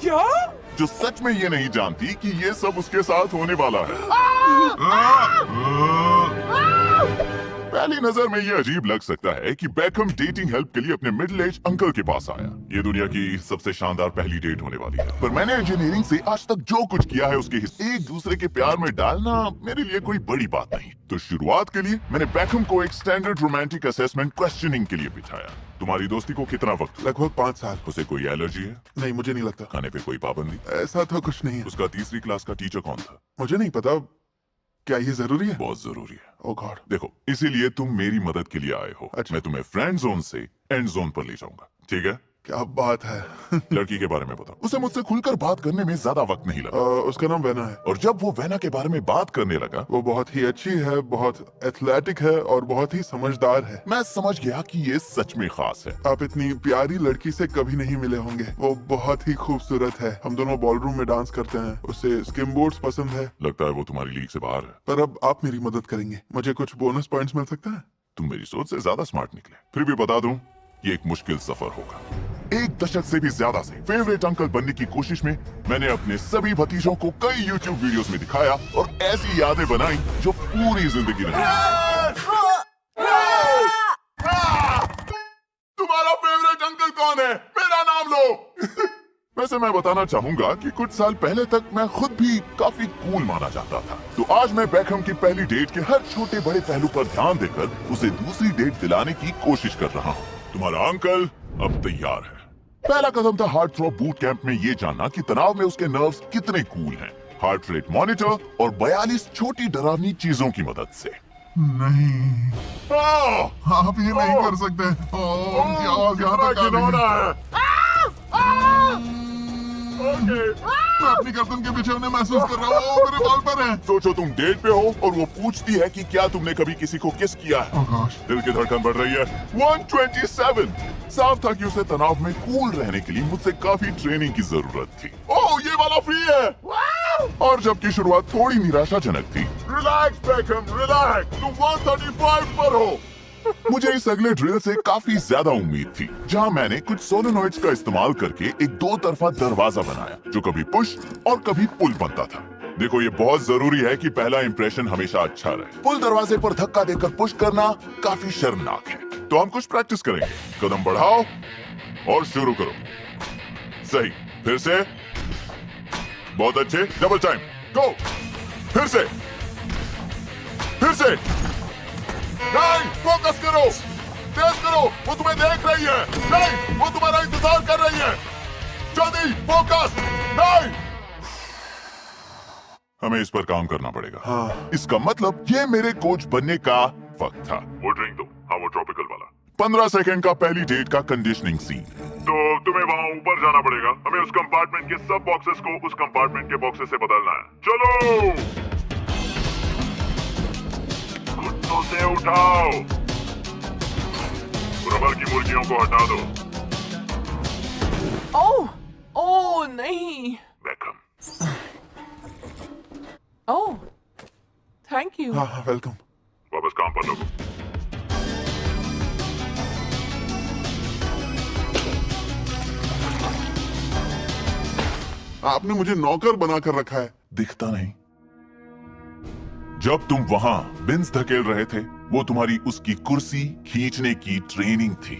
क्या? जो सच में ये नहीं जानती कि ये सब उसके साथ होने वाला है। पहली नजर में ये अजीब लग सकता है कि बेकहम डेटिंग हेल्प के लिए अपने मिडिल एज अंकल के पास आया। ये दुनिया की सबसे शानदार पहली डेट होने वाली है। पर मैंने इंजीनियरिंग से आज तक जो कुछ किया है उसके हिस्से एक दूसरे के प्यार में डालना मेरे लिए कोई बड़ी बात नहीं। तो शुरुआत के लिए मैंने बेकहम को एक स्टैंडर्ड रोमांटिक असेसमेंट क्वेश्चनिंग के लिए बिठाया। तुम्हारी दोस्ती को कितना वक्त? लगभग 5 साल। उसे कोई एलर्जी है? नहीं, मुझे नहीं लगता। खाने पे कोई पाबंदी? ऐसा तो कुछ नहीं है। उसका तीसरी क्लास का टीचर कौन था? मुझे नहीं पता। क्या ये जरूरी है? बहुत जरूरी है। ओह गॉड। देखो, इसीलिए तुम मेरी मदद के लिए आए हो। अच्छा। मैं तुम्हें फ्रेंड जोन से एंड जोन पर ले जाऊंगा, ठीक है? क्या बात है। लड़की के बारे में बताओ। उसे मुझसे खुलकर बात करने में ज्यादा वक्त नहीं लगा। उसका नाम वेना है। और जब वो वेना के बारे में बात करने लगा, वो बहुत ही अच्छी है, बहुत एथलेटिक है और बहुत ही समझदार है। मैं समझ गया कि ये सच में खास है। आप इतनी प्यारी लड़की से कभी नहीं मिले होंगे। वो बहुत ही खूबसूरत है। हम दोनों बॉलरूम में डांस करते हैं। उसे स्किम बोर्ड्स पसंद है। लगता है वो तुम्हारी लीग से बाहर है। पर अब आप मेरी मदद करेंगे, मुझे कुछ बोनस पॉइंट्स मिल सकता है? तुम मेरी सोच से ज्यादा स्मार्ट निकले। फिर भी बता दूं, ये एक मुश्किल सफर होगा। 1 दशक से भी ज्यादा से फेवरेट अंकल बनने की कोशिश में मैंने अपने सभी भतीजों को कई YouTube वीडियोस में दिखाया और ऐसी यादें बनाई जो पूरी जिंदगी रहेंगी। तुम्हारा फेवरेट अंकल कौन है? मेरा नाम लो। वैसे मैं बताना चाहूंगा कि कुछ साल पहले तक मैं खुद भी काफी कूल माना जाता था। तो आज मैं बेकहम की पहली डेट के हर छोटे बड़े पहलू पर ध्यान देकर उसे दूसरी डेट दिलाने की कोशिश कर रहा हूँ। तुम्हारा अंकल अब तैयार है। पहला कदम था हार्ट थ्रॉब बूट कैंप में ये जानना कि तनाव में उसके नर्व्स कितने कूल हैं। हार्ट रेट मॉनिटर और 42 छोटी डरावनी चीजों की मदद से। नहीं, आप ये नहीं कर सकते। उनकी आवाज यहाँ तक आ रही है। मैं अपनी गर्दन के पीछे उन्हें महसूस कर रहा हूँ। मेरे बाल पर हैं। सोचो तुम डेट पे हो और वो पूछती है कि क्या तुमने कभी किसी को किस किया है। Oh gosh. दिल की धड़कन बढ़ रही है। 127। साफ था कि उसे तनाव में कूल रहने के लिए मुझसे काफी ट्रेनिंग की जरूरत थी। ओह, ये वाला फ्री है। और जबकि शुरुआत थोड़ी निराशाजनक थी। Relax Beckham, relax. तुम 135 पर हो। मुझे इस अगले ड्रिल से काफी ज्यादा उम्मीद थी, जहां मैंने कुछ सोलेनॉइड्स का इस्तेमाल करके एक 2 तरफा दरवाजा बनाया जो कभी पुश और कभी पुल बनता था। देखो, ये बहुत जरूरी है कि पहला इंप्रेशन हमेशा अच्छा रहे। पुल दरवाजे पर धक्का देकर पुश करना काफी शर्मनाक है। तो हम कुछ प्रैक्टिस करेंगे। कदम बढ़ाओ और शुरू करो। सही, फिर से। बहुत अच्छे, डबल टाइम, गो। फिर से, फिर से। नहीं, फोकस करो, तेज करो। वो तुम्हें देख रही है। नहीं, वो तुम्हारा इंतजार कर रही है। जल्दी, फोकस। नहीं, हमें इस पर काम करना पड़ेगा। हाँ। इसका मतलब ये मेरे कोच बनने का वक्त था। वो ड्रिंक दो। हाँ, वो ट्रॉपिकल वाला। 15 सेकंड का पहली डेट का कंडीशनिंग सीन। तो तुम्हें वहाँ ऊपर जाना पड़ेगा। हमें उस कंपार्टमेंट के सब बॉक्सेस को उस कंपार्टमेंट के बॉक्सेस से बदलना है। चलो, घुटनों से उठाओ। रबर की मुर्गियों को हटा दो। ओह, ओह नहीं। बेकहम। Oh, thank you. हाँ, वेलकम। वापस काम पर लगो। आपने मुझे नौकर बनाकर रखा है। दिखता नहीं। जब तुम वहां बिन्स धकेल रहे थे, वो तुम्हारी उसकी कुर्सी खींचने की ट्रेनिंग थी।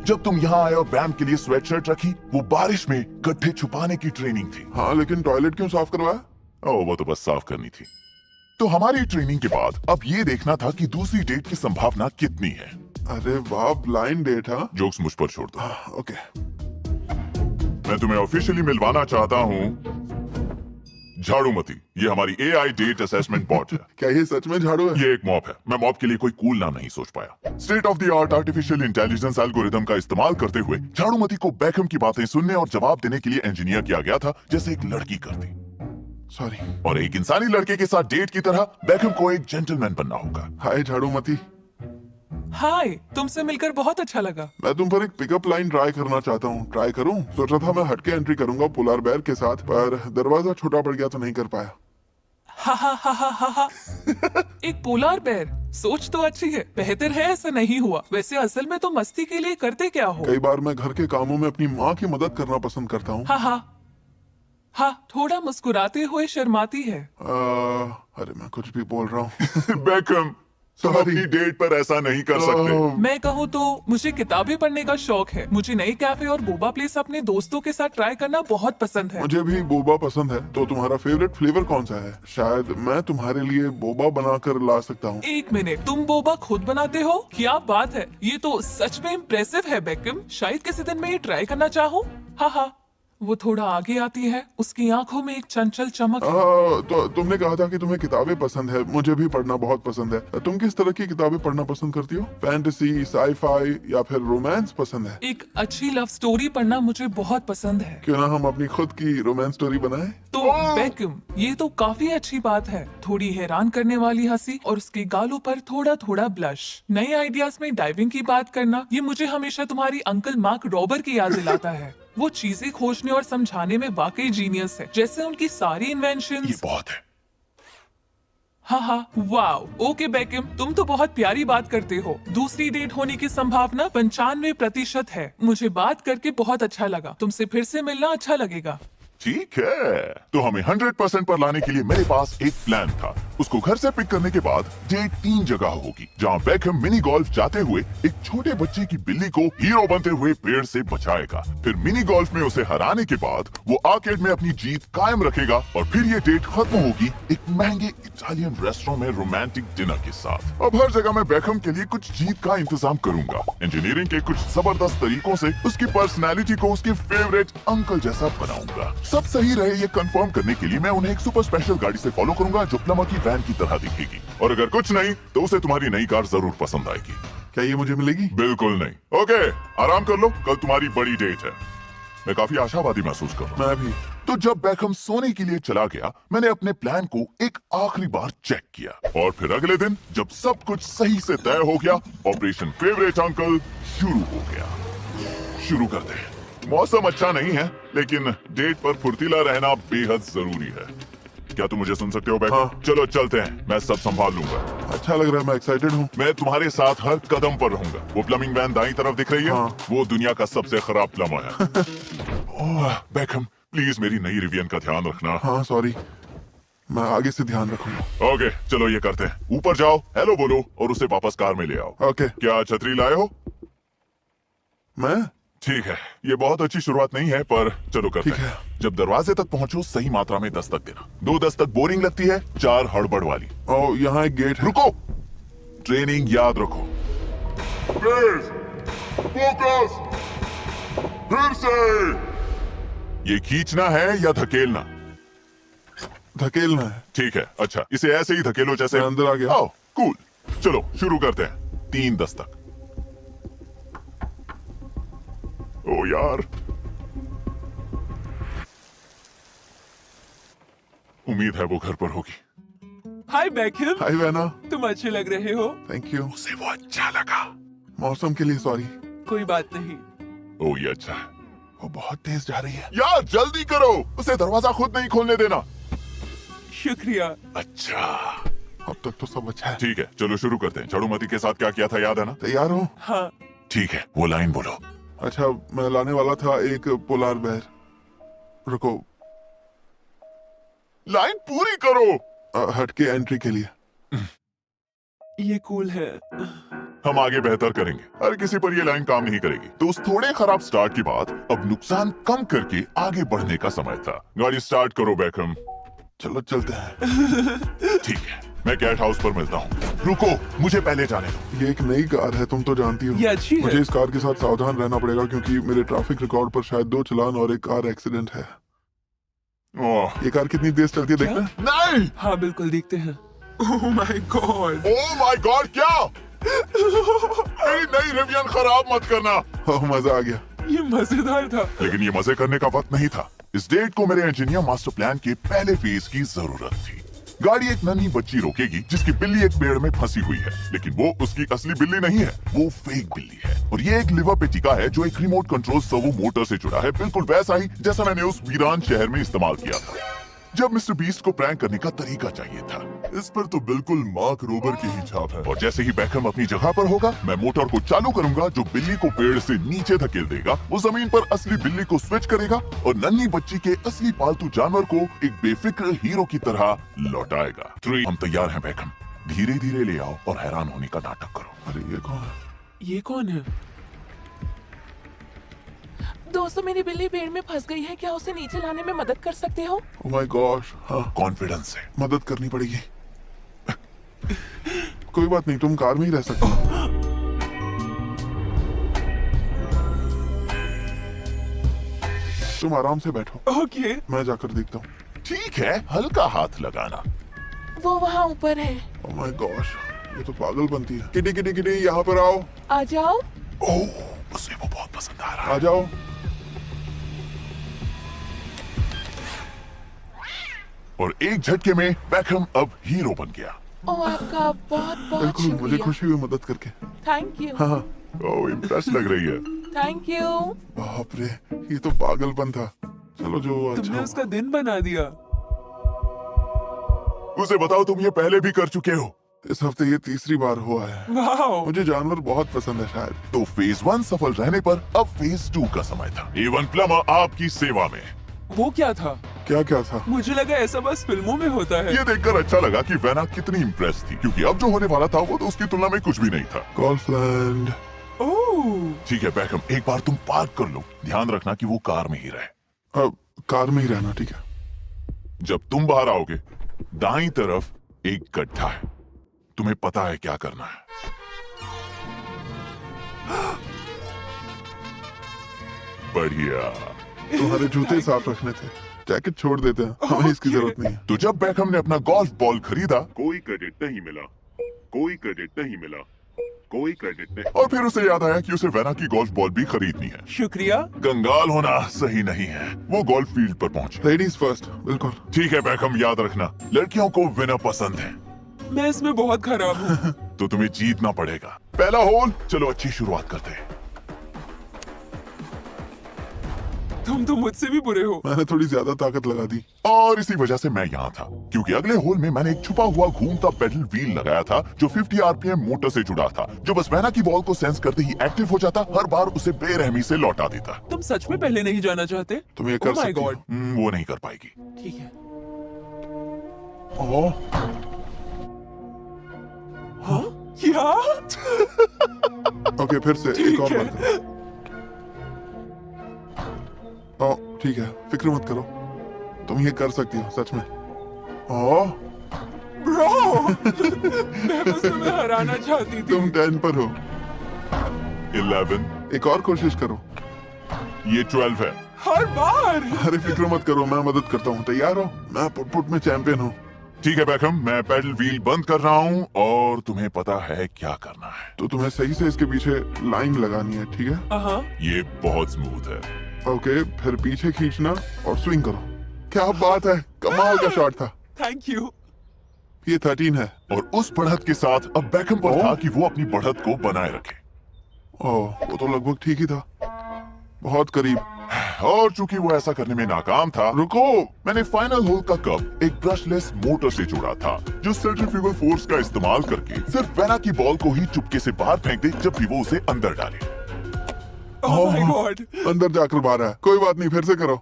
जब तुम यहाँ आए और बैम के लिए स्वेटशर्ट रखी, वो बारिश में गड्ढे छुपाने की ट्रेनिंग थी। हाँ, लेकिन टॉयलेट क्यों साफ करवाया? ओह, वो तो बस साफ करनी थी। तो हमारी ट्रेनिंग के बाद अब ये देखना था कि दूसरी डेट की संभावना कितनी है। अरे वाह, ब्लाइंड डेट। हाँ, जोक्स मुझ पर छोड़ दो। ओके। मैं तुम्हें ऑफिशियली मिलवाना चाहता हूँ झाड़ूमती। ये हमारी AI डेट असेसमेंट बॉट है। क्या ये सच में झाड़ू है? ये एक मॉप है। मैं मॉप के लिए कोई कूल नाम नहीं सोच पाया। State of the art artificial intelligence algorithm का इस्तेमाल करते हुए झाड़ूमती को बेकहम की बातें सुनने और जवाब देने के लिए इंजीनियर किया गया था, जैसे एक लड़की करती। सॉरी। और एक इंसानी लड़के के साथ डेट की तरह बेकहम को एक जेंटलमैन बनना होगा। हाय झाड़ूमती। हाय, तुमसे मिलकर बहुत अच्छा लगा। मैं तुम पर एक पिकअप लाइन ट्राई करना चाहता हूँ। ट्राई करूँ? सोचा था मैं हटके एंट्री करूंगा पोलर बेयर के साथ, पर दरवाजा छोटा पड़ गया तो नहीं कर पाया। हा हा हा हा हा हा। एक पोलार बेर, सोच तो अच्छी है। बेहतर है ऐसा नहीं हुआ। वैसे असल में तो मस्ती के लिए करते क्या हो? कई बार मैं घर के कामों में अपनी माँ की मदद करना पसंद करता हूँ। हाँ हाँ, हाँ, थोड़ा मुस्कुराते हुए शर्माती है। अरे मैं कुछ भी बोल रहा हूँ। बेकम, तुम Sorry. अपनी डेट पर ऐसा नहीं कर सकते। मैं कहूँ तो मुझे किताबें पढ़ने का शौक है। मुझे नई कैफे और बोबा प्लेस अपने दोस्तों के साथ ट्राई करना बहुत पसंद है। मुझे भी बोबा पसंद है। तो तुम्हारा फेवरेट फ्लेवर कौन सा है? शायद मैं तुम्हारे लिए बोबा बनाकर ला सकता हूँ। एक मिनट, तुम बोबा खुद बनाते हो? क्या बात है, ये तो सच में इम्प्रेसिव है बेकम। शायद किसी दिन मैं ये ट्राई करना चाहूँ। हाँ हाँ, वो थोड़ा आगे आती है, उसकी आंखों में एक चंचल चमक है। तो तुमने कहा था कि तुम्हें किताबें पसंद है। मुझे भी पढ़ना बहुत पसंद है। तुम किस तरह की किताबें पढ़ना पसंद करती हो? फैंटेसी, साईफाई या फिर रोमांस पसंद है? एक अच्छी लव स्टोरी पढ़ना मुझे बहुत पसंद है। क्यों ना हम अपनी खुद की रोमांस स्टोरी बनाएं? तो बेकम, ये तो काफी अच्छी बात है। थोड़ी हैरान करने वाली हंसी और उसके गालों पर थोड़ा थोड़ा ब्लश। नए आइडियाज में डाइविंग की बात करना, ये मुझे हमेशा तुम्हारी अंकल मार्क रॉबर की याद दिलाता है। वो चीजें खोजने और समझाने में वाकई जीनियस है, जैसे उनकी सारी ये इन्वेंशंस। बहुत है। हाँ हाँ, वाओ। ओके बेकम, तुम तो बहुत प्यारी बात करते हो। दूसरी डेट होने की संभावना 95% है। मुझे बात करके बहुत अच्छा लगा। तुमसे फिर से मिलना अच्छा लगेगा। ठीक है, तो हमें 100% पर लाने के लिए मेरे पास एक प्लान था। उसको घर से पिक करने के बाद डेट 3 जगह होगी, जहाँ बेकहम मिनी गोल्फ जाते हुए एक छोटे बच्चे की बिल्ली को हीरो बनते हुए पेड़ से बचाएगा। फिर मिनी गोल्फ में उसे हराने के बाद वो आर्केड में अपनी जीत कायम रखेगा और फिर ये डेट खत्म होगी एक महंगे इटालियन रेस्टोरेंट में रोमांटिक डिनर के साथ। अब हर जगह मैं बेकहम के लिए कुछ जीत का इंतजाम करूंगा। इंजीनियरिंग के कुछ जबरदस्त तरीकों से उसकी पर्सनैलिटी को उसके फेवरेट अंकल जैसा बनाऊंगा। सब सही रहे ये कंफर्म करने के लिए मैं उन्हें एक सुपर स्पेशल गाड़ी से फॉलो करूंगा जो प्लम्बर की वैन की तरह दिखेगी। और अगर कुछ नहीं तो उसे तुम्हारी नई कार जरूर पसंद आएगी। क्या ये मुझे मिलेगी? बिल्कुल नहीं। ओके, आराम कर लो, कल तुम्हारी बड़ी डेट है। मैं काफी आशावादी महसूस कर रहा हूँ। मैं भी। तो जब बेकहम सोने के लिए चला गया, मैंने अपने प्लान को एक आखिरी बार चेक किया और फिर अगले दिन जब सब कुछ सही से तय हो गया, ऑपरेशन फेवरेट अंकल शुरू हो गया। शुरू करते हैं। मौसम अच्छा नहीं है, लेकिन डेट पर फुर्तीला रहना बेहद जरूरी है। क्या तुम मुझे सुन सकते हो बेकहम? हाँ। चलो चलते हैं, मैं सब संभाल लूंगा। अच्छा लग रहा है, मैं एक्साइटेड हूँ। मैं तुम्हारे साथ हर कदम पर रहूंगा। वो प्लम्बिंग वैन दाईं तरफ दिख रही है? हाँ। वो दुनिया का सबसे खराब प्लम्बर है। ओह बेकहम, प्लीज मेरी नई रिवियन का ध्यान रखना। हाँ सॉरी, मैं आगे से ध्यान रखूंगा। ओके, चलो ये करते हैं। ऊपर जाओ, हेलो बोलो और उसे वापस कार में ले आओ। ओके। क्या छतरी लाए हो? मैं? ठीक है, ये बहुत अच्छी शुरुआत नहीं है, पर चलो करते ठीक हैं। है। जब दरवाजे तक पहुंचो सही मात्रा में दस्तक देना। 2 दस्तक बोरिंग लगती है, 4 हड़बड़ वाली। ओ, यहाँ एक गेट है। रुको, ट्रेनिंग याद रखो। फोकस, फिर से। ये खींचना है या धकेलना? धकेलना है। ठीक है, अच्छा, इसे ऐसे ही धकेलो जैसे। मैं अंदर आ गया। आओ, कूल। चलो शुरू करते हैं। 3 दस्तक। ओ यार, उम्मीद है वो घर पर होगी। हाय बेकहम, हाय वैना। तुम अच्छे लग रहे हो। Thank you. उसे वो अच्छा लगा। मौसम के लिए सॉरी। कोई बात नहीं। ओ ये अच्छा है। वो बहुत तेज जा रही है। यार जल्दी करो, उसे दरवाजा खुद नहीं खोलने देना। शुक्रिया। अच्छा, अब तक तो सब अच्छा है। ठीक है, चलो शुरू करते हैं। झाड़ूमती के साथ क्या किया था याद है ना? तैयार हो? हाँ, ठीक है, वो लाइन बोलो। अच्छा, मैं लाने वाला था एक पोलार बेर। रुको, लाइन पूरी करो। हटके एंट्री के लिए। ये कूल है। हम आगे बेहतर करेंगे। हर किसी पर ये लाइन काम नहीं करेगी। तो उस थोड़े खराब स्टार्ट के बाद अब नुकसान कम करके आगे बढ़ने का समय था। गाड़ी स्टार्ट करो बेकहम। चलो चलते हैं। ठीक है, मैं गेट हाउस पर मिलता हूँ। रुको, मुझे पहले जाने दो। ये एक नई कार है, तुम तो जानती हो। ये अच्छी है। मुझे इस कार के साथ सावधान रहना पड़ेगा क्योंकि मेरे ट्रैफिक रिकॉर्ड पर शायद 2 चालान और एक कार एक्सीडेंट है। ओह ये कार कितनी तेज चलती है देखना। नहीं। हाँ बिल्कुल, देखते हैं। Oh my God. Oh my God, क्या? मेरी नई रिवियन खराब मत करना। ओह, मजा आ गया। ये मजेदार था। लेकिन ये मजे करने का वक्त नहीं था। इस डेट को मेरे इंजीनियर मास्टर प्लान के पहले फेज की जरूरत थी। गाड़ी एक नन्ही बच्ची रोकेगी जिसकी बिल्ली एक पेड़ में फंसी हुई है, लेकिन वो उसकी असली बिल्ली नहीं है, वो फेक बिल्ली है। और ये एक लिवर पे टिका है जो एक रिमोट कंट्रोल सर्वो मोटर से जुड़ा है, बिल्कुल वैसा ही जैसा मैंने उस वीरान शहर में इस्तेमाल किया था जब मिस्टर बीस्ट को प्रैंक करने का तरीका चाहिए था। इस पर तो बिल्कुल मार्क रोबर की ही छाप है। और जैसे ही बैकहम अपनी जगह पर होगा, मैं मोटर को चालू करूंगा जो बिल्ली को पेड़ से नीचे धकेल देगा। वो जमीन पर असली बिल्ली को स्विच करेगा और नन्ही बच्ची के असली पालतू जानवर को एक बेफिक्र हीरो की तरह लौटाएगा। 3 हम तैयार हैं बैकहम। धीरे धीरे ले आओ और हैरान होने का नाटक करो। अरे ये कौन है? ये कौन है? दोस्तों, मेरी बिल्ली पेड़ में फंस गई है, क्या उसे नीचे लाने में मदद कर सकते हो? ओह माय गॉश, हाँ कॉन्फिडेंस से मदद करनी पड़ेगी। कोई बात नहीं, तुम कार में ही रह सकते हो। तुम आराम से बैठो, ओके। मैं जाकर देखता हूँ। ठीक है, हल्का हाथ लगाना। वो वहाँ ऊपर है। ओह माय गॉश, ये तो पागल बनती है। किटी किटी किटी, यहाँ पर आओ। आ जाओ। ओह, उसे वो बहुत पसंद आ रहा है। आ जाओ। और एक झटके में बैकहम अब हीरो बन गया। ओ, आपका बहुत बहुत बिल्कुल, मुझे शुक्रिया। खुशी हुई मदद करके। Thank you. हाँ, ओह, इम्प्रेस लग रही है। Thank you. बाप रे, ये तो पागलपन था। चलो जो अच्छा तुमने हुआ। उसका दिन बना दिया। उसे बताओ तुम ये पहले भी कर चुके हो। इस हफ्ते ये तीसरी बार हुआ है। वाओ। मुझे जानवर बहुत पसंद है शायद। तो फेज 1 सफल रहने पर अब फेज 2 का समय था। A1 प्लम्बर आपकी सेवा में। वो क्या था? क्या क्या था? मुझे लगा ऐसा बस फिल्मों में होता है। ये देखकर अच्छा लगा कि वैना कितनी इम्प्रेस थी, क्योंकि अब जो होने वाला था वो तो उसकी तुलना में कुछ भी नहीं था। गॉल्फलैंड। ओह। ठीक है बैकहम, एक बार तुम पार्क कर लो। ध्यान रखना कि वो कार में ही रहे। अब कार में ही रहना, ठीक है? जब तुम बाहर आओगे, दाईं तरफ एक गड्ढा है। तुम्हें पता है क्या करना है। बढ़िया। तुम्हारे जूते साफ रखने थे, जैकेट छोड़ देते हैं, हमें इसकी जरूरत नहीं है। तो जब बैकहम ने अपना गोल्फ बॉल खरीदा, कोई क्रेडिट नहीं मिला, कोई क्रेडिट नहीं मिला, कोई क्रेडिट नहीं। और फिर उसे याद आया कि उसे वैना की गोल्फ बॉल भी खरीदनी है। शुक्रिया। कंगाल होना सही नहीं है। वो गोल्फ फील्ड पर पहुंचे। लेडीज फर्स्ट, बिल्कुल। ठीक है बैकहम, याद रखना लड़कियों को विनर पसंद है। मैं इसमें बहुत खराब हूँ। तो तुम्हें जीतना पड़ेगा। पहला होल, चलो अच्छी शुरुआत करते हैं। तुम तो मुझसे भी बुरे हो। मैंने थोड़ी ज्यादा ताकत लगा दी। और इसी वजह से मैं यहाँ था, क्योंकि अगले होल में मैंने एक छुपा हुआ घूमता पेडल व्हील लगाया था जो 50 आरपीएम मोटर से जुड़ा था, जो बस वैना की बॉल को सेंस करते ही एक्टिव हो जाता, हर बार उसे बेरहमी से लौटा देता। तुम सच में पहले नहीं जाना चाहते? तुम ये कर Oh my सकती हो। God। वो नहीं कर पाएगी। ठीक है। ओह, हाँ? क्या? ओके, फिर से एक ठीक और है। बार करो। ओह, ठीक है, फिक्र मत करो, तुम ये कर सकती हो, सच में। ओह, ब्रो। मैं बस तुम्हें हराना चाहती थी। तुम 10 पर हो। 11, एक और कोशिश करो। ये 12 है। हर बार। अरे फिक्र मत करो, मैं मदद करता हूँ। तैयार हो? मैं पुट में चैंपियन हूँ। ठीक है बैकहम, मैं पेडल व्हील बंद कर रहा हूँ और तुम्हें पता है क्या करना है। तो तुम्हें सही से इसके पीछे लाइन लगानी है, ठीक है? हाँ। ये बहुत स्मूथ है। ओके, फिर पीछे खींचना और स्विंग करो। क्या बात है, कमाल का शॉट था। Thank you. ये 13 है। और उस बढ़त के साथ अब बैकहम पर ओह। था कि वो अपनी बढ़त को बनाए रखे। ओह, वो तो लगभग ठीक ही था, बहुत करीब। और चूंकि वो ऐसा करने में नाकाम था, रुको, मैंने फाइनल होल का कप एक ब्रशलेस मोटर से जोड़ा था, जो सेंट्रीफ्यूगल फोर्स का इस्तेमाल करके सिर्फ वैना की बॉल को ही चुपके से बाहर फेंक दे जब भी वो उसे अंदर डाले। Oh my God. अंदर जाकर बाहर है। कोई बात नहीं, फिर से करो।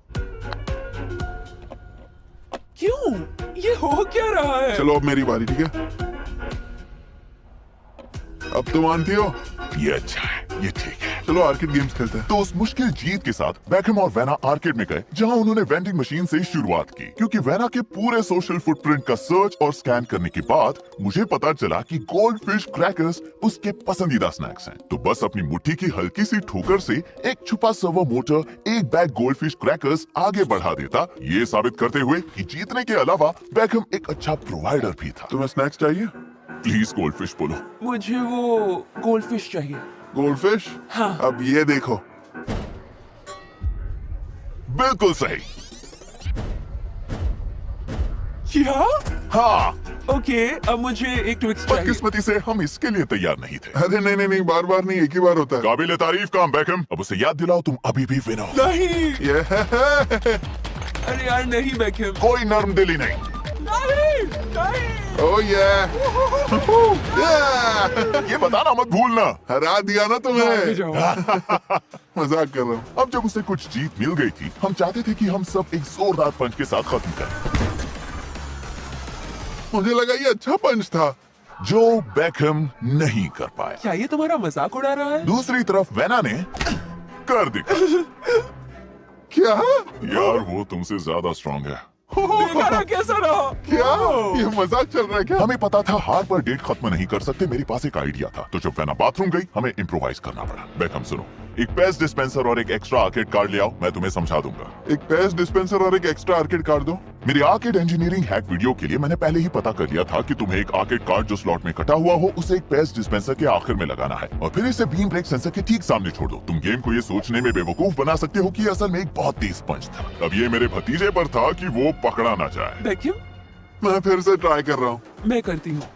क्यों? ये हो क्या रहा है? चलो अब मेरी बारी, ठीक है? अब तो मानती हो? ये अच्छा है, ये ठीक है। चलो आर्केड गेम्स खेलते हैं। तो उस मुश्किल जीत के साथ बैकहम और वैना आर्केड में गए, जहां उन्होंने वेंडिंग मशीन से शुरुआत की, क्योंकि वैना के पूरे सोशल फुटप्रिंट का सर्च और स्कैन करने के बाद मुझे पता चला कि गोल्ड फिश क्रैकर्स उसके पसंदीदा स्नैक्स हैं। तो बस अपनी मुट्ठी की हल्की सी ठोकर से एक छुपा सर्वो मोटर एक बैग गोल्ड फिश क्रैकर्स आगे बढ़ा देता, ये साबित करते हुए कि जीतने के अलावा बैकहम एक अच्छा प्रोवाइडर भी था। तुम्हें स्नैक्स चाहिए? प्लीज गोल्ड फिश बोलो। मुझे वो गोल्डफिश चाहिए। गोल्डफिश? हाँ। अब ये देखो। बिल्कुल सही। क्या? हाँ, ओके, अब मुझे एक ट्विक्स चाहिए। बदकिस्मती से हम इसके लिए तैयार नहीं थे। अरे नहीं नहीं नहीं, बार बार नहीं, एक ही बार होता है। काबिल तारीफ काम बैकहम। अब उसे याद दिलाओ तुम अभी भी विनर हो। नहीं। ये अरे यार नहीं बैकहम। कोई नर्म दिली नहीं। ओह yeah! ये बताना मत भूलना। हरा दिया ना तुम्हें। जाओ। मजाक कर रहा हूँ। अब जब उसे कुछ जीत मिल गई थी, हम चाहते थे कि हम सब एक जोरदार पंच के साथ खत्म करें, मुझे लगा ये अच्छा पंच था। जो बेकहम नहीं कर पाया। क्या ये तुम्हारा मजाक उड़ा रहा है? दूसरी तरफ वेना ने कर दिखा। क्या? यार वो तुमसे ज्यादा स्ट्रांग है। देखा ना कैसा रहा? क्या? ये मजाक चल रहा है क्या? हमें पता था हार पर डेट खत्म नहीं कर सकते। मेरे पास एक आइडिया था, तो जब वेना बाथरूम गई हमें इम्प्रोवाइज करना पड़ा। बेकहम सुनो, एक पेस डिस्पेंसर और एक एक्स्ट्रा आर्केड कार्ड ले आओ, मैं तुम्हें समझा दूंगा। एक पेस डिस्पेंसर और एक एक्स्ट्रा आर्केड कार्ड दो। मेरी आर्केड इंजीनियरिंग हैक वीडियो के लिए मैंने पहले ही पता कर लिया था कि तुम्हें एक आर्केड कार्ड जो स्लॉट में कटा हुआ हो उसे एक पेस डिस्पेंसर के आखिर में लगाना है और फिर इसे बीम ब्रेक सेंसर के ठीक सामने छोड़ दो। तुम गेम को ये सोचने में बेवकूफ बना सकते हो कि असल में एक बहुत तेज पंच था। अब ये मेरे भतीजे पर था कि वो पकड़ा ना जाए। वैक्यूम मैं फिर से ट्राई कर रहा हूँ। मैं करती हूँ।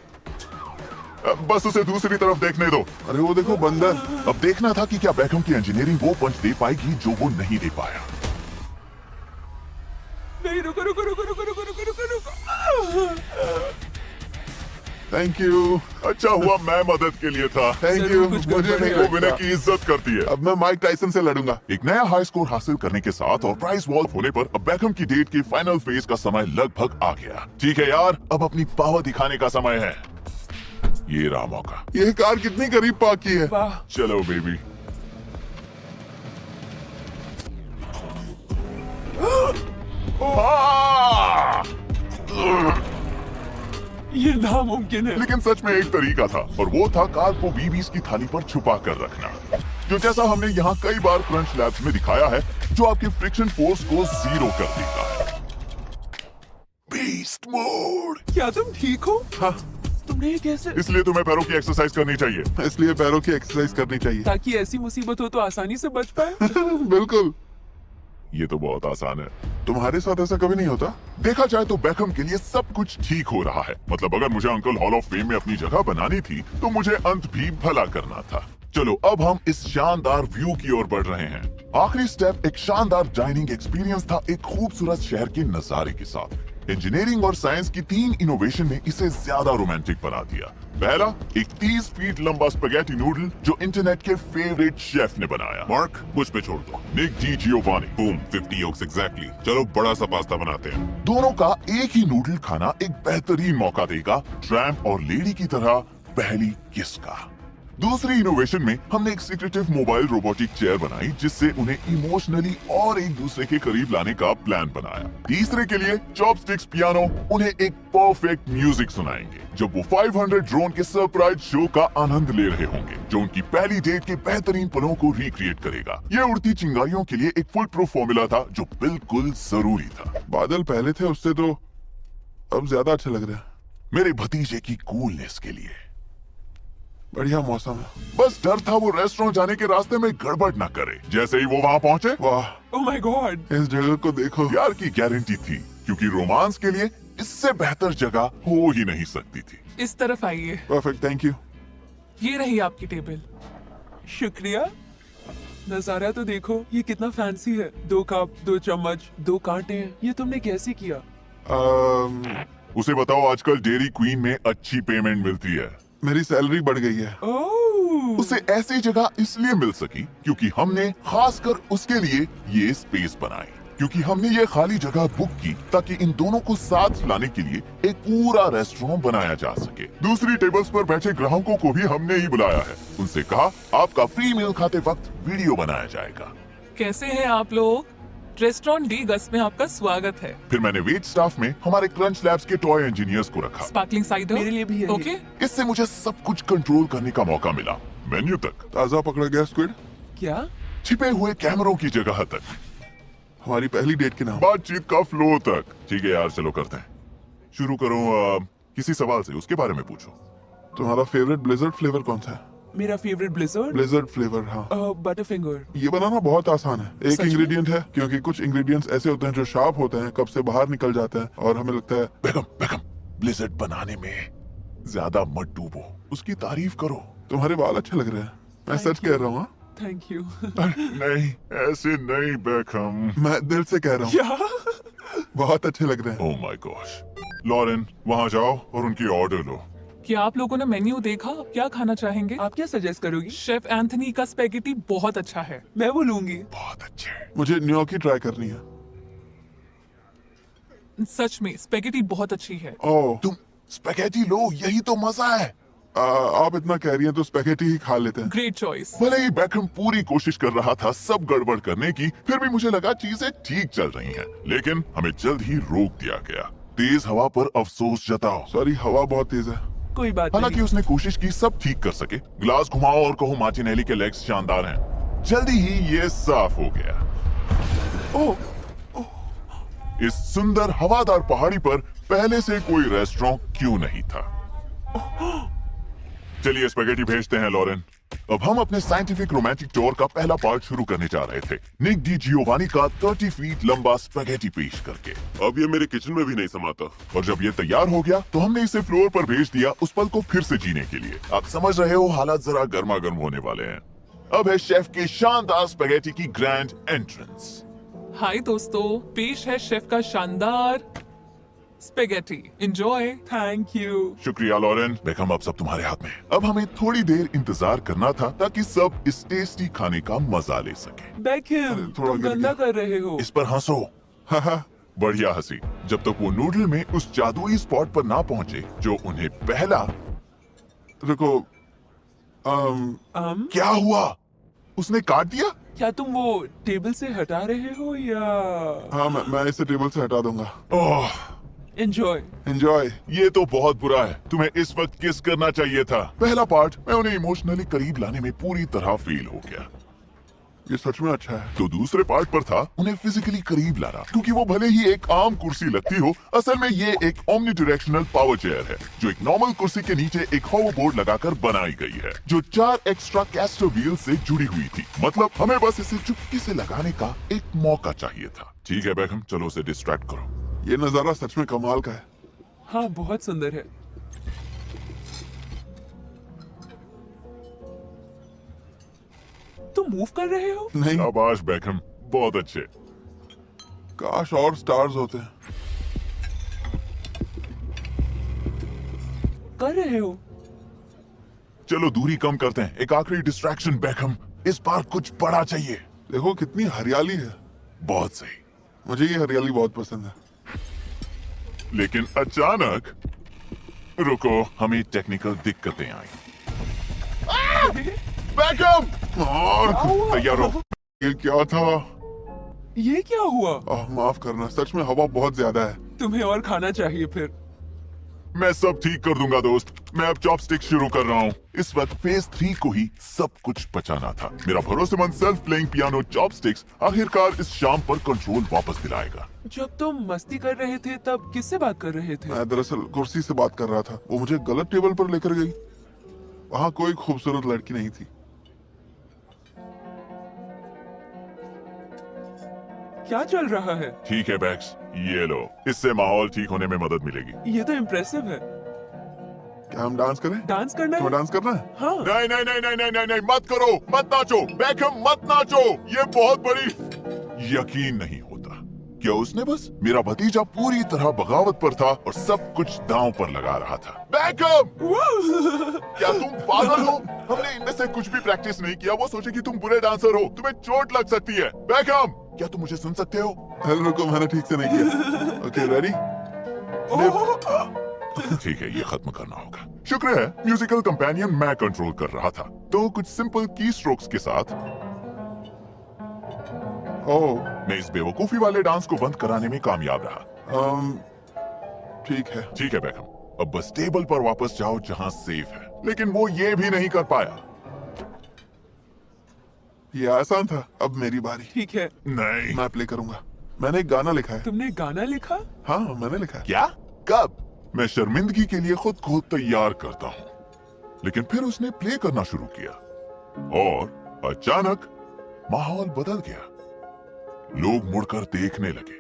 बस उसे दूसरी तरफ देखने दो। अरे वो देखो बंदर। अब देखना था कि क्या बेकहम की इंजीनियरिंग वो पंच दे पाएगी जो वो नहीं दे पाया। नहीं, रुको रुको रुको रुको रुको रुको रुको रुको। Thank you. अच्छा हुआ मैं मदद के लिए था। थैंक जरूर यू। कुछ मुझे गड़बड़ नहीं है। वो विनय लगता। की इज्जत करती है। अब मैं माइक टाइसन से लड़ूंगा। एक नया हाई स्कोर हासिल करने के साथ और प्राइस वॉल होने पर अब बेकहम की डेट के फाइनल फेज का समय लगभग आ गया। ठीक है यार, अब अपनी पावर दिखाने का समय है। ये रहा मौका। ये कार कितनी करीब पार्क की है। वाह, चलो बेबी। ये नामुमकिन है। लेकिन सच में एक तरीका था और वो था कार को बीबीज की थाली पर छुपा कर रखना, जो जैसा हमने यहाँ कई बार क्रंच लैब्स में दिखाया है, जो आपके फ्रिक्शन फोर्स को 0 कर देता है। Beast mode. क्या तुम ठीक हो? हाँ, तुमने ये कैसे? इसलिए तुम्हें पैरों की एक्सरसाइज करनी चाहिए। इसलिए पैरों की एक्सरसाइज करनी चाहिए। ताकि ऐसी मुसीबत हो तो आसानी से बच पाए। बिल्कुल। ये तो बहुत आसान है। तुम्हारे साथ ऐसा कभी नहीं होता? देखा जाए तो बेकहम के लिए सब कुछ ठीक हो रहा है। मतलब अगर मुझे अंकल हॉल ऑफ फेम में अपनी जगह बनानी थी तो मुझे अंत भी भला करना था। चलो अब हम इस शानदार व्यू की ओर बढ़ रहे हैं। आखिरी स्टेप एक शानदार डाइनिंग एक्सपीरियंस था, एक खूबसूरत शहर के नजारे के साथ। इंजीनियरिंग और साइंस की 3 इनोवेशन ने इसे ज्यादा रोमांटिक बना दिया। पहला, एक 30 फीट लंबा स्पैगेटी नूडल जो इंटरनेट के फेवरेट शेफ ने बनाया। मार्क, मुझ पे छोड़ दो। Nick DiGiovanni, boom, 50 yolks exactly. चलो बड़ा सा पास्ता बनाते हैं। दोनों का एक ही नूडल खाना एक बेहतरीन मौका देगा ट्रैम्प और लेडी की तरह पहली किस का। दूसरी इनोवेशन में हमने एक सीक्रेटिव मोबाइल रोबोटिक चेयर बनाई जिससे उन्हें इमोशनली और एक दूसरे के करीब लाने का प्लान बनाया। तीसरे के लिए चॉपस्टिक्स पियानो उन्हें एक परफेक्ट म्यूजिक सुनाएंगे जब वो 500 ड्रोन के सरप्राइज शो का आनंद ले रहे होंगे, जो उनकी पहली डेट के बेहतरीन पलों को रिक्रिएट करेगा। ये उड़ती चिंगारियों के लिए एक फुल प्रूफ फॉर्मूला था जो बिल्कुल जरूरी था। बादल पहले थे उससे तो अब ज्यादा अच्छा लग रहा है। मेरे भतीजे की कूलनेस के लिए। बढ़िया मौसम है। बस डर था वो रेस्टोरेंट जाने के रास्ते में गड़बड़ ना करे। जैसे ही वो वहाँ पहुँचे, वाह, ओह माय गॉड, इस जगह को देखो। प्यार की गारंटी थी, क्योंकि रोमांस के लिए इससे बेहतर जगह हो ही नहीं सकती थी। इस तरफ आइए। Perfect, thank you. ये रही आपकी टेबल। शुक्रिया। नजारा तो देखो, ये कितना फैंसी है। 2 कप, 2 चम्मच, 2 कांटे। ये तुमने कैसे किया? उसे बताओ आजकल डेयरी क्वीन में अच्छी पेमेंट मिलती है। मेरी सैलरी बढ़ गई है। ओह, उसे ऐसी जगह इसलिए मिल सकी क्योंकि हमने खासकर उसके लिए ये स्पेस बनाई, क्योंकि हमने ये खाली जगह बुक की ताकि इन दोनों को साथ लाने के लिए एक पूरा रेस्टोरेंट बनाया जा सके। दूसरी टेबल्स पर बैठे ग्राहकों को भी हमने ही बुलाया है। उनसे कहा आपका फ्री मील खाते वक्त वीडियो बनाया जाएगा। कैसे हैं आप लोग? रेस्टोरेंट डी गस में आपका स्वागत है। फिर मैंने वेट स्टाफ में हमारे क्रंच लैब्स के टॉय इंजीनियर्स को रखा। स्पार्कलिंग साइडर मेरे लिए भी है ये। ओके। इससे मुझे सब कुछ कंट्रोल करने का मौका मिला, मेन्यू तक, ताजा पकड़ा गया स्क्विड क्या? छिपे हुए कैमरों की जगह तक, हमारी पहली डेट के नाम। बातचीत का फ्लो तक। ठीक है यार, चलो करते हैं। शुरू करूं किसी सवाल से, उसके बारे में पूछो। तुम्हारा फेवरेट ब्लिजर्ड फ्लेवर कौन सा है? मेरा फेवरेट ब्लिजर्ड ब्लिजर्ड फ्लेवर, हाँ। बटरफिंगर। ये बनाना बहुत आसान है। एक सच में? इंग्रेडिएंट है, क्योंकि कुछ इंग्रेडिएंट्स ऐसे होते हैं जो शार्प होते हैं, कब से बाहर निकल जाते हैं और हमें लगता है बेगम बेगम, ब्लिज़र्ड बनाने में ज्यादा मत डूबो, उसकी तारीफ करो। तुम्हारे बाल अच्छे लग रहे हैं। मैं सच कह रहा हूँ, हाँ? Thank you. नहीं, ऐसे नहीं बेगम। मैं दिल से कह रहा हूँ, क्या? बहुत अच्छे लग रहे हैं। Oh my gosh. लॉरेन, वहाँ जाओ और उनकी ऑर्डर लो। क्या आप लोगों ने मेन्यू देखा? क्या खाना चाहेंगे? आप क्या सजेस्ट करोगी? शेफ एंथनी का स्पेगेटी बहुत अच्छा है। मैं वो लूंगी। बहुत अच्छे। मुझे न्योकी ट्राई करनी है। सच में स्पेगेटी बहुत अच्छी है। ओह, तुम स्पैगेटी लो, यही तो मजा है। आप इतना कह रही हैं तो स्पैगेटी ही खा लेते हैं। Great choice. भले ही बेकहम पूरी कोशिश कर रहा था सब गड़बड़ करने की, फिर भी मुझे लगा चीजें ठीक चल रही हैं। लेकिन हमें जल्द ही रोक दिया गया। तेज हवा पर अफसोस जताओ। सॉरी, हवा बहुत तेज है। कोई बात हालांकि नहीं। उसने कोशिश की सब ठीक कर सके। ग्लास घुमाओ और कहो मार्टिनेली के लेग्स शानदार हैं। जल्दी ही ये साफ हो गया। ओह, इस सुंदर हवादार पहाड़ी पर पहले से कोई रेस्टोरेंट क्यों नहीं था? चलिए स्पेगेटी भेजते हैं लॉरेन। अब हम अपने साइंटिफिक रोमांटिक टूर का पहला पार्ट शुरू करने जा रहे थे, निक डी जियोवानी का 30 फीट लंबा स्पेगेटी पेश करके। अब ये मेरे किचन में भी नहीं समाता। और जब ये तैयार हो गया तो हमने इसे फ्लोर पर भेज दिया उस पल को फिर से जीने के लिए। आप समझ रहे हो, हालात जरा गर्मा गर्म होने वाले हैं। अब है शेफ के शानदार स्पेगेटी की ग्रैंड एंट्रेंस। हाय दोस्तों, पेश है शेफ का शानदार स्पेगेटी। एंजॉय। Thank you. शुक्रिया लॉरेन। बेकहम, अब सब तुम्हारे हाथ में। अब हमें थोड़ी देर इंतजार करना था ताकि सब इस टेस्टी खाने का मजा ले सके। बेकहम, थोड़ा तुम गिर गंदा गया। कर रहे हो। इस पर हंसो। बढ़िया हंसी। जब तक वो नूडल में उस जादुई स्पॉट पर ना पहुंचे जो उन्हें पहला। रुको। क्या हुआ? उसने काट दिया? क्या तुम वो टेबल से हटा रहे हो या? हाँ, मैं इसे टेबल से हटा दूंगा। ओह, एंजॉय। एंजॉय। ये तो बहुत बुरा है। तुम्हें इस वक्त किस करना चाहिए था? पहला पार्ट मैं उन्हें इमोशनली करीब लाने में पूरी तरह फेल हो गया। ये सच में अच्छा है। तो दूसरे पार्ट पर था उन्हें फिजिकली करीब लाना, क्योंकि वो भले ही एक आम कुर्सी लगती हो, असल में ये एक ओमनी डायरेक्शनल पावर चेयर है जो एक नॉर्मल कुर्सी के नीचे एक होवर बोर्ड लगाकर बनाई गई है, जो 4 एक्स्ट्रा कैस्टर व्हील से जुड़ी हुई थी। मतलब हमें बस इसे चुपके से लगाने का एक मौका चाहिए था। ठीक है बेकहम, चलो उसे डिस्ट्रैक्ट करो। ये नजारा सच में कमाल का है। हाँ, बहुत सुंदर है। तुम मूव कर रहे हो? नहीं, शाबाश बेकहम, बहुत अच्छे। काश और स्टार्स होते हैं। कर रहे हो? चलो दूरी कम करते हैं। एक आखिरी डिस्ट्रैक्शन बेकहम, इस बार कुछ बड़ा चाहिए। देखो कितनी हरियाली है। बहुत सही। मुझे ये हरियाली बहुत पसंद है। लेकिन अचानक, रुको, हमें टेक्निकल दिक्कतें आई। बेकहम, तैयार हो। ये क्या था? ये क्या हुआ? माफ करना, सच में हवा बहुत ज्यादा है। तुम्हें और खाना चाहिए फिर। मैं सब ठीक कर दूंगा दोस्त। मैं अब चॉपस्टिक शुरू कर रहा हूँ। इस वक्त फेज 3 को ही सब कुछ बचाना था। मेरा भरोसेमंद सेल्फ प्लेइंग पियानो चॉपस्टिक्स आखिरकार इस शाम पर कंट्रोल वापस दिलाएगा। जब तुम मस्ती कर रहे थे तब किससे बात कर रहे थे? मैं दरअसल कुर्सी से बात कर रहा था। वो मुझे गलत टेबल पर लेकर गई। वहाँ कोई खूबसूरत लड़की नहीं थी। क्या चल रहा है? ठीक है बैक्स, ये लो। इससे माहौल ठीक होने में मदद मिलेगी। ये तो इम्प्रेसिव है। क्या हम डांस करें? डांस करना तुम्हें है? डांस करना है? हाँ। नहीं नहीं नहीं नहीं नहीं नहीं नहीं, मत करो, मत नाचो बेकहम, मत नाचो। ये बहुत बड़ी। यकीन नहीं होता क्या उसने बस मेरा भतीजा पूरी तरह बगावत पर था और सब कुछ दांव पर लगा रहा था। बेकहम, क्या तुम पागल हो? हमने इनमें से कुछ भी प्रैक्टिस नहीं किया। वो सोचे कि तुम बुरे डांसर हो, तुम्हें चोट लग सकती है। बेकहम, क्या तुम मुझे सुन सकते हो? अरे रुको, मैंने ठीक से नहीं किया। Okay, ready? ठीक है, ये खत्म करना होगा। शुक्र है म्यूजिकल कंपेनियन मैं कंट्रोल कर रहा था, तो कुछ सिंपल की स्ट्रोक्स के साथ ओह, मैं इस बेवकूफी वाले डांस को बंद कराने में कामयाब रहा। ठीक है। ठीक है बेकहम, अब बस टेबल पर वापस जाओ जहां सेफ है। लेकिन वो ये भी नहीं कर पाया। ये आसान था। अब मेरी बारी। ठीक है। नहीं। मैं प्ले करूंगा। मैंने एक गाना लिखा है। तुमने गाना लिखा? हाँ, मैंने लिखा है। क्या? कब? मैं शर्मिंदगी के लिए खुद को तैयार करता हूँ। लेकिन फिर उसने प्ले करना शुरू किया और अचानक माहौल बदल गया। लोग मुड़कर देखने लगे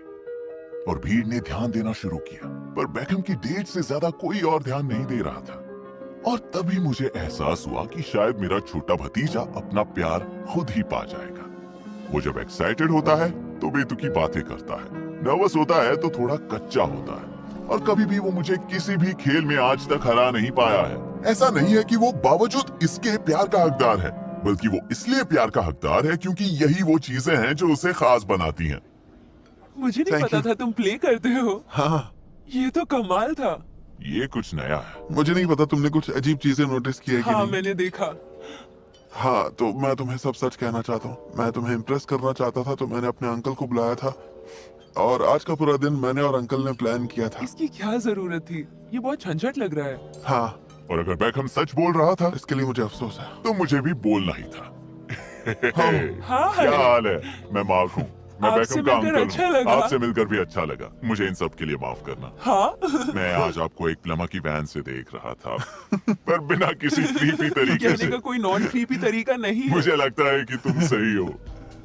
और भीड़ ने ध्यान देना शुरू किया, पर बेकहम की डेट से ज्यादा कोई और ध्यान नहीं दे रहा था। और तभी मुझे एहसास हुआ कि शायद मेरा छोटा भतीजा अपना प्यार खुद ही पा जाएगा। वो जब एक्साइटेड होता है तो बेतुकी बातें करता है, नर्वस होता है तो थोड़ा कच्चा होता है, और कभी भी वो मुझे किसी भी खेल में आज तक हरा नहीं पाया है। ऐसा नहीं है कि वो बावजूद इसके प्यार का हकदार है, बल्कि वो इसलिए प्यार का हकदार है क्योंकि यही वो चीजें हैं जो उसे खास बनाती हैं। मुझे नहीं Thank पता you. था तुम प्ले करते हो। हाँ, ये तो कमाल था। ये कुछ नया है। मुझे नहीं पता तुमने कुछ अजीब चीजें नोटिस की है कि हाँ नहीं। मैंने देखा। हाँ, तो मैं तुम्हें सब सच कहना चाहता हूँ। मैं तुम्हें इम्प्रेस करना चाहता था, तो मैंने अपने अंकल को बुलाया था और आज का पूरा दिन मैंने और अंकल ने प्लान किया था। इसकी क्या जरूरत थी? ये बहुत झंझट लग रहा है। हाँ, और अगर बैकहम सच बोल रहा था इसके लिए मुझे अफसोस है। तो मुझे भी बोलना ही था। हाँ क्या हाल है? मैं माफ हूँ। मैं आपसे बैकहम का मिलकर अंकल अच्छा हूँ। लगा। आपसे मिलकर भी अच्छा लगा। मुझे इन सब के लिए माफ करना। हाँ मैं आज आपको एक प्लम्बर की वैन से देख रहा था, पर बिना किसी क्रीपी तरीके कहने से। का कोई नॉन क्रीपी तरीका नहीं है। मुझे लगता है कि तुम सही हो।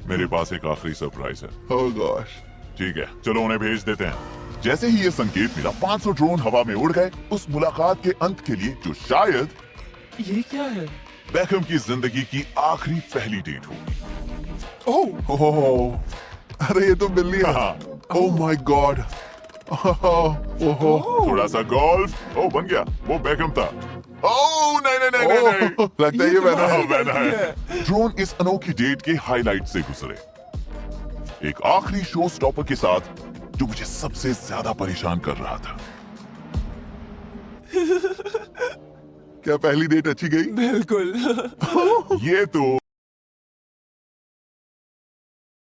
मेरे पास एक आखिरी सरप्राइज है। ओह गॉश। ठीक है, चलो उन्हें भेज देते हैं। जैसे ही ये संकेत मिला, 500 ड्रोन हवा में उड़ गए उस मुलाकात के अंत के लिए, जो शायद ये क्या है? बैकहम की जिंदगी की आखिरी पहली डेट होगी। ओह ओह, अरे ये तो बिल्ली है। हाँ, ओह माय गॉड। ओह, थोड़ा सा गोल्फ। ओ बन गया। वो बैकहम था। ओ नहीं नहीं नहीं नहीं, नहीं। लगता है ये मैंने हाँ, है। मैंने है। ड्रोन इस अनोखी डेट के हाईलाइट से गुजरे, एक आखिरी शो स्टॉपर के साथ जो मुझे सबसे ज्यादा परेशान कर रहा था। क्या पहली डेट अच्छी गई? बिल्कुल। ये तो